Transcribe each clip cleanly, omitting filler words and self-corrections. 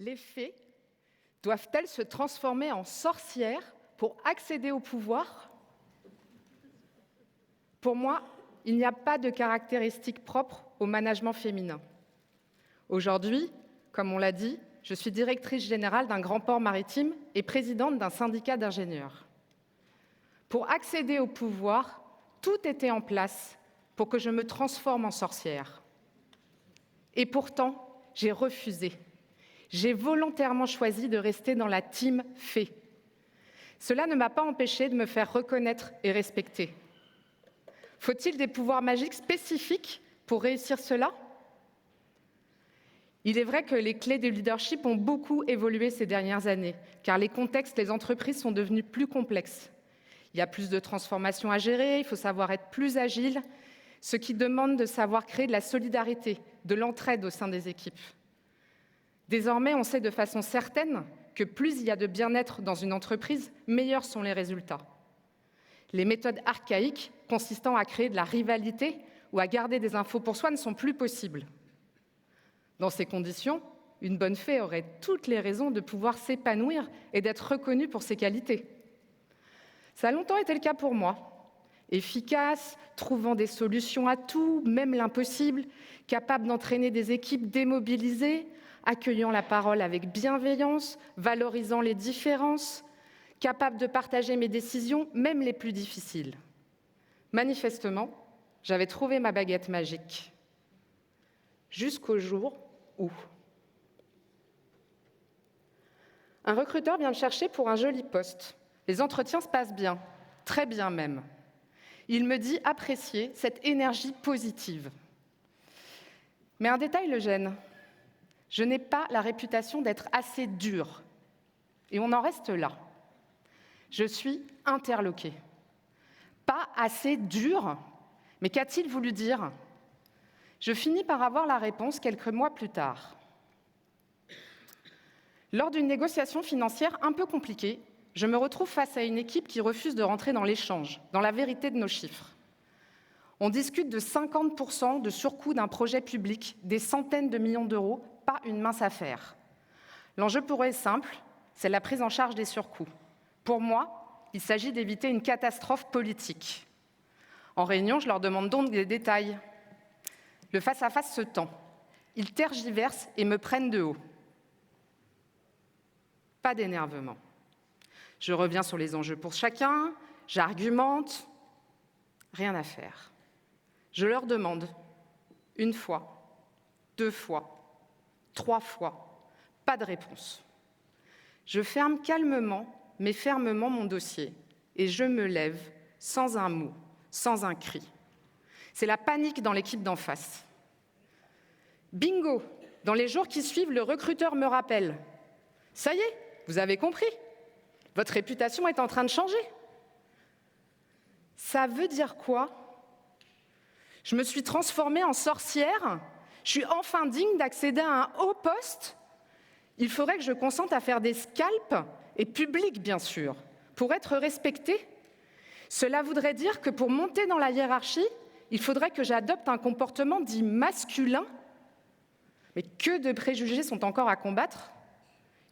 Les fées doivent-elles se transformer en sorcières pour accéder au pouvoir ? Pour moi, il n'y a pas de caractéristiques propres au management féminin. Aujourd'hui, comme on l'a dit, je suis directrice générale d'un grand port maritime et présidente d'un syndicat d'ingénieurs. Pour accéder au pouvoir, tout était en place pour que je me transforme en sorcière. Et pourtant, j'ai refusé. J'ai volontairement choisi de rester dans la team fée. Cela ne m'a pas empêché de me faire reconnaître et respecter. Faut-il des pouvoirs magiques spécifiques pour réussir cela ? Il est vrai que les clés du leadership ont beaucoup évolué ces dernières années, car les contextes, les entreprises sont devenus plus complexes. Il y a plus de transformations à gérer, il faut savoir être plus agile, ce qui demande de savoir créer de la solidarité, de l'entraide au sein des équipes. Désormais, on sait de façon certaine que plus il y a de bien-être dans une entreprise, meilleurs sont les résultats. Les méthodes archaïques consistant à créer de la rivalité ou à garder des infos pour soi ne sont plus possibles. Dans ces conditions, une bonne fée aurait toutes les raisons de pouvoir s'épanouir et d'être reconnue pour ses qualités. Ça a longtemps été le cas pour moi. Efficace, trouvant des solutions à tout, même l'impossible, capable d'entraîner des équipes démobilisées, accueillant la parole avec bienveillance, valorisant les différences, capable de partager mes décisions, même les plus difficiles. Manifestement, j'avais trouvé ma baguette magique. Jusqu'au jour où un recruteur vient me chercher pour un joli poste. Les entretiens se passent bien, très bien même. Il me dit apprécier cette énergie positive. Mais un détail le gêne. Je n'ai pas la réputation d'être assez dure. Et on en reste là. Je suis interloquée. Pas assez dure ? Mais qu'a-t-il voulu dire ? Je finis par avoir la réponse quelques mois plus tard. Lors d'une négociation financière un peu compliquée, je me retrouve face à une équipe qui refuse de rentrer dans l'échange, dans la vérité de nos chiffres. On discute de 50% de surcoût d'un projet public, des centaines de millions d'euros, pas une mince affaire. L'enjeu pour eux est simple, c'est la prise en charge des surcoûts. Pour moi, il s'agit d'éviter une catastrophe politique. En réunion, je leur demande donc des détails. Le face-à-face se tend. Ils tergiversent et me prennent de haut. Pas d'énervement. Je reviens sur les enjeux pour chacun, j'argumente, rien à faire. Je leur demande, 1 fois, 2 fois, 3 fois, pas de réponse. Je ferme calmement, mais fermement mon dossier, et je me lève sans un mot, sans un cri. C'est la panique dans l'équipe d'en face. Bingo! Dans les jours qui suivent, le recruteur me rappelle. Ça y est, vous avez compris. Votre réputation est en train de changer. Ça veut dire quoi ? Je me suis transformée en sorcière ? Je suis enfin digne d'accéder à un haut poste ? Il faudrait que je consente à faire des scalps, et publics bien sûr, pour être respectée. Cela voudrait dire que pour monter dans la hiérarchie, il faudrait que j'adopte un comportement dit masculin. Mais que de préjugés sont encore à combattre ?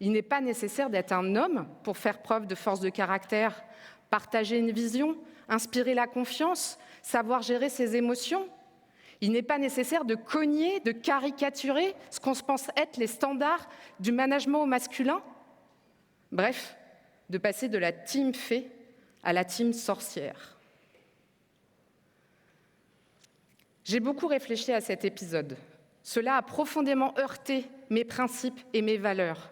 Il n'est pas nécessaire d'être un homme pour faire preuve de force de caractère, partager une vision, inspirer la confiance, savoir gérer ses émotions. Il n'est pas nécessaire de cogner, de caricaturer ce qu'on se pense être les standards du management au masculin. Bref, de passer de la team fée à la team sorcière. J'ai beaucoup réfléchi à cet épisode. Cela a profondément heurté mes principes et mes valeurs.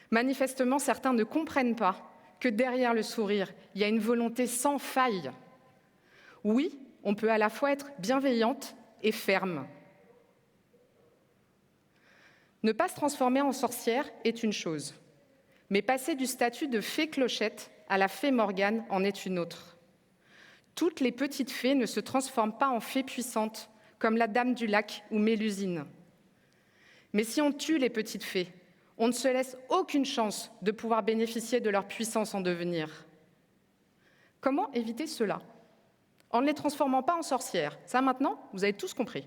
Manifestement, certains ne comprennent pas que derrière le sourire, il y a une volonté sans faille. Oui, on peut à la fois être bienveillante et ferme. Ne pas se transformer en sorcière est une chose, mais passer du statut de fée clochette à la fée Morgane en est une autre. Toutes les petites fées ne se transforment pas en fées puissantes, comme la Dame du Lac ou Mélusine. Mais si on tue les petites fées, on ne se laisse aucune chance de pouvoir bénéficier de leur puissance en devenir. Comment éviter cela ? En ne les transformant pas en sorcières. Ça, maintenant, vous avez tous compris.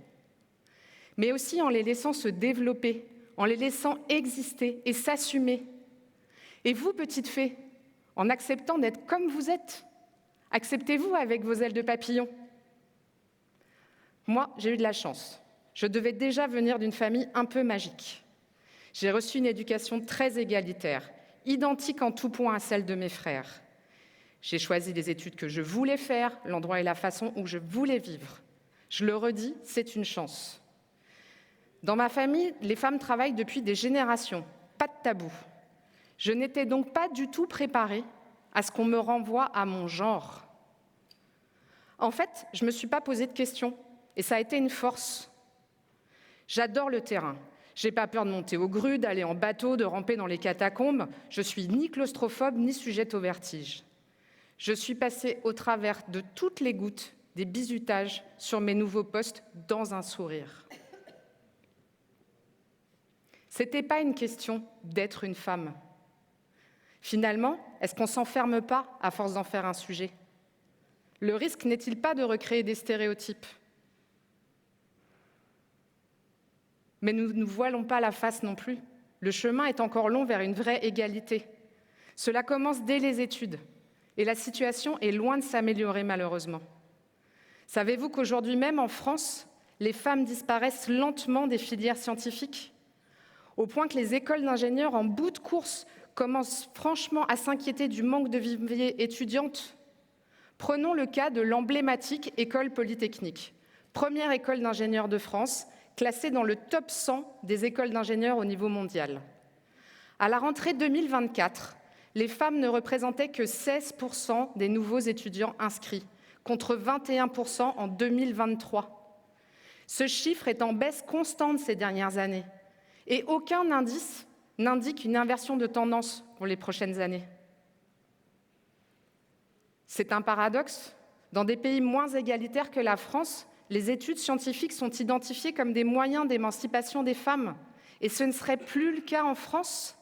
Mais aussi en les laissant se développer, en les laissant exister et s'assumer. Et vous, petite fée, en acceptant d'être comme vous êtes, acceptez-vous avec vos ailes de papillon. Moi, j'ai eu de la chance. Je devais déjà venir d'une famille un peu magique. J'ai reçu une éducation très égalitaire, identique en tout point à celle de mes frères. J'ai choisi les études que je voulais faire, l'endroit et la façon où je voulais vivre. Je le redis, c'est une chance. Dans ma famille, les femmes travaillent depuis des générations, pas de tabou. Je n'étais donc pas du tout préparée à ce qu'on me renvoie à mon genre. En fait, je ne me suis pas posé de questions, et ça a été une force. J'adore le terrain. J'ai pas peur de monter aux grues, d'aller en bateau, de ramper dans les catacombes. Je suis ni claustrophobe, ni sujette au vertige. Je suis passée au travers de toutes les gouttes des bizutages sur mes nouveaux postes dans un sourire. C'était pas une question d'être une femme. Finalement, est-ce qu'on ne s'enferme pas à force d'en faire un sujet? Le risque n'est-il pas de recréer des stéréotypes? Mais nous ne voilons pas la face non plus. Le chemin est encore long vers une vraie égalité. Cela commence dès les études, et la situation est loin de s'améliorer malheureusement. Savez-vous qu'aujourd'hui même en France, les femmes disparaissent lentement des filières scientifiques, au point que les écoles d'ingénieurs en bout de course commencent franchement à s'inquiéter du manque de viviers étudiantes? Prenons le cas de l'emblématique École Polytechnique, première école d'ingénieurs de France, classée dans le top 100 des écoles d'ingénieurs au niveau mondial. À la rentrée 2024, les femmes ne représentaient que 16% des nouveaux étudiants inscrits, contre 21% en 2023. Ce chiffre est en baisse constante ces dernières années, et aucun indice n'indique une inversion de tendance pour les prochaines années. C'est un paradoxe. Dans des pays moins égalitaires que la France, les études scientifiques sont identifiées comme des moyens d'émancipation des femmes. Et ce ne serait plus le cas en France.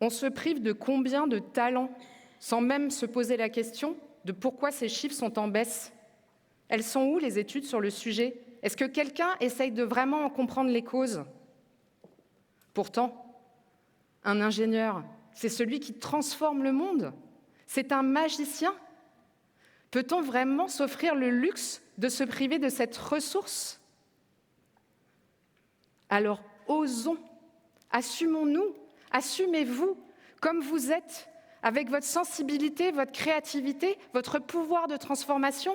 On se prive de combien de talents, sans même se poser la question de pourquoi ces chiffres sont en baisse. Elles sont où, les études sur le sujet? Est-ce que quelqu'un essaye de vraiment en comprendre les causes? Pourtant, un ingénieur, c'est celui qui transforme le monde. C'est un magicien. Peut-on vraiment s'offrir le luxe de se priver de cette ressource? Alors, osons, assumons-nous, assumez-vous comme vous êtes, avec votre sensibilité, votre créativité, votre pouvoir de transformation.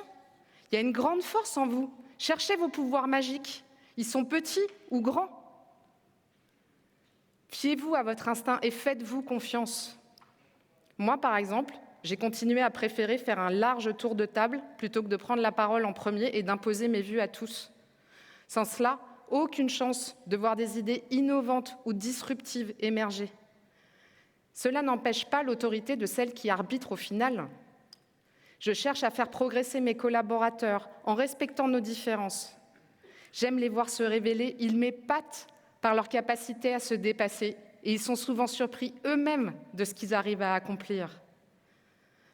Il y a une grande force en vous. Cherchez vos pouvoirs magiques. Ils sont petits ou grands. Fiez-vous à votre instinct et faites-vous confiance. Moi, par exemple, j'ai continué à préférer faire un large tour de table plutôt que de prendre la parole en premier et d'imposer mes vues à tous. Sans cela, aucune chance de voir des idées innovantes ou disruptives émerger. Cela n'empêche pas l'autorité de celle qui arbitre au final. Je cherche à faire progresser mes collaborateurs en respectant nos différences. J'aime les voir se révéler, ils m'épatent par leur capacité à se dépasser et ils sont souvent surpris eux-mêmes de ce qu'ils arrivent à accomplir.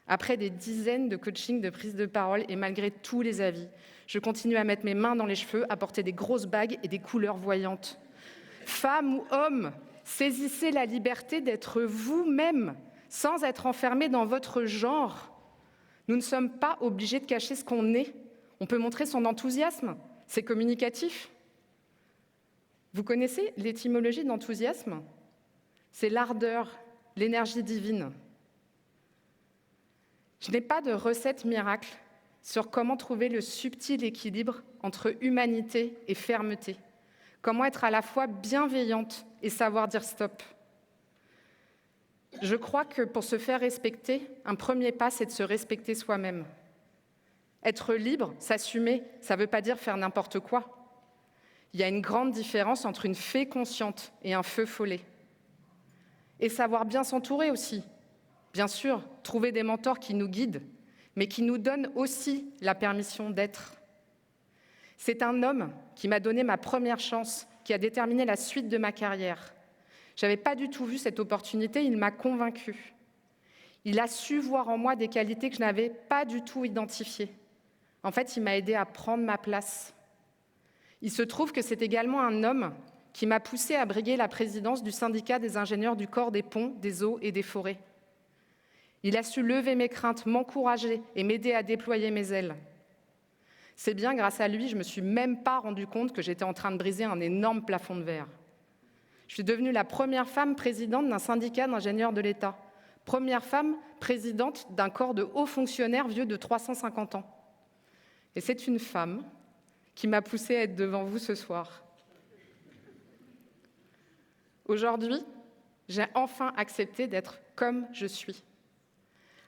Après des dizaines de coachings de prise de parole et malgré tous les avis, je continue à mettre mes mains dans les cheveux, à porter des grosses bagues et des couleurs voyantes. Femmes ou hommes, saisissez la liberté d'être vous-même, sans être enfermés dans votre genre. Nous ne sommes pas obligés de cacher ce qu'on est. On peut montrer son enthousiasme, c'est communicatif. Vous connaissez l'étymologie d'enthousiasme? C'est l'ardeur, l'énergie divine. Je n'ai pas de recette miracle sur comment trouver le subtil équilibre entre humanité et fermeté. Comment être à la fois bienveillante et savoir dire stop. Je crois que pour se faire respecter, un premier pas, c'est de se respecter soi-même. Être libre, s'assumer, ça ne veut pas dire faire n'importe quoi. Il y a une grande différence entre une fée consciente et un feu follet. Et savoir bien s'entourer aussi. Bien sûr, trouver des mentors qui nous guident, mais qui nous donnent aussi la permission d'être. C'est un homme qui m'a donné ma première chance, qui a déterminé la suite de ma carrière. Je n'avais pas du tout vu cette opportunité, il m'a convaincue. Il a su voir en moi des qualités que je n'avais pas du tout identifiées. En fait, il m'a aidé à prendre ma place. Il se trouve que c'est également un homme qui m'a poussée à briguer la présidence du syndicat des ingénieurs du corps des ponts, des eaux et des forêts. Il a su lever mes craintes, m'encourager et m'aider à déployer mes ailes. C'est bien grâce à lui, je ne me suis même pas rendu compte que j'étais en train de briser un énorme plafond de verre. Je suis devenue la première femme présidente d'un syndicat d'ingénieurs de l'État, première femme présidente d'un corps de hauts fonctionnaires vieux de 350 ans. Et c'est une femme qui m'a poussée à être devant vous ce soir. Aujourd'hui, j'ai enfin accepté d'être comme je suis,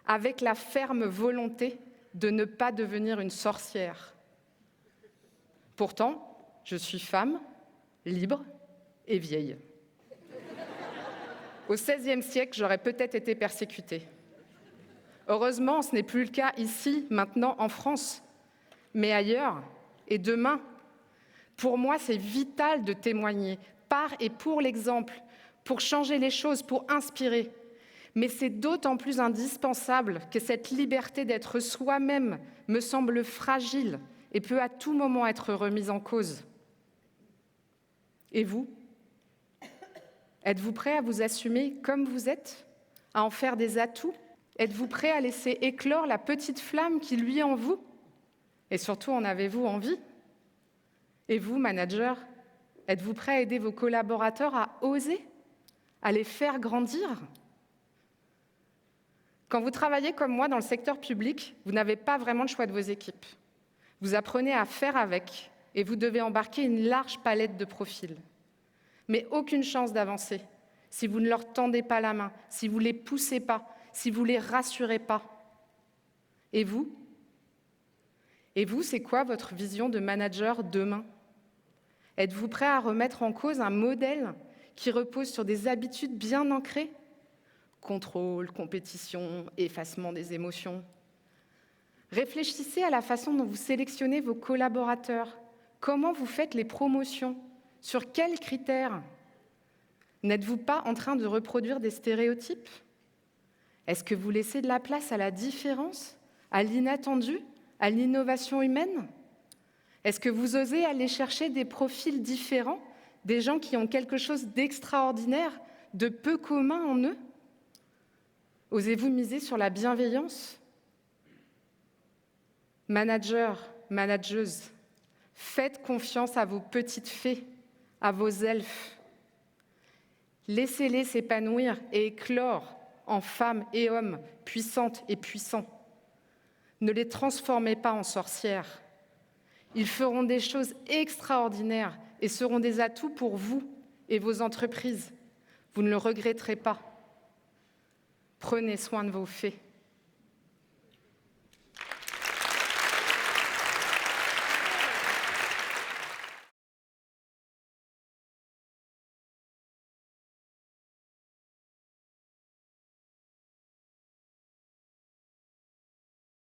avec la ferme volonté de ne pas devenir une sorcière. Pourtant, je suis femme, libre et vieille. Au XVIe siècle, j'aurais peut-être été persécutée. Heureusement, ce n'est plus le cas ici, maintenant, en France, mais ailleurs et demain. Pour moi, c'est vital de témoigner par et pour l'exemple, pour changer les choses, pour inspirer. Mais c'est d'autant plus indispensable que cette liberté d'être soi-même me semble fragile et peut à tout moment être remise en cause. Et vous ? Êtes-vous prêt à vous assumer comme vous êtes, à en faire des atouts ? Êtes-vous prêt à laisser éclore la petite flamme qui luit en vous ? Et surtout, en avez-vous envie ? Et vous, manager, êtes-vous prêt à aider vos collaborateurs à oser, à les faire grandir ? Quand vous travaillez comme moi dans le secteur public, vous n'avez pas vraiment le choix de vos équipes. Vous apprenez à faire avec et vous devez embarquer une large palette de profils. Mais aucune chance d'avancer si vous ne leur tendez pas la main, si vous ne les poussez pas, si vous ne les rassurez pas. Et vous ? Et vous, c'est quoi votre vision de manager demain ? Êtes-vous prêt à remettre en cause un modèle qui repose sur des habitudes bien ancrées ? Contrôle, compétition, effacement des émotions. Réfléchissez à la façon dont vous sélectionnez vos collaborateurs. Comment vous faites les promotions ? Sur quels critères ? N'êtes-vous pas en train de reproduire des stéréotypes ? Est-ce que vous laissez de la place à la différence, à l'inattendu, à l'innovation humaine ? Est-ce que vous osez aller chercher des profils différents, des gens qui ont quelque chose d'extraordinaire, de peu commun en eux ? Osez-vous miser sur la bienveillance ? Managers, manageuses, faites confiance à vos petites fées, à vos elfes. Laissez-les s'épanouir et éclore en femmes et hommes puissantes et puissants. Ne les transformez pas en sorcières. Ils feront des choses extraordinaires et seront des atouts pour vous et vos entreprises. Vous ne le regretterez pas. Prenez soin de vos fées.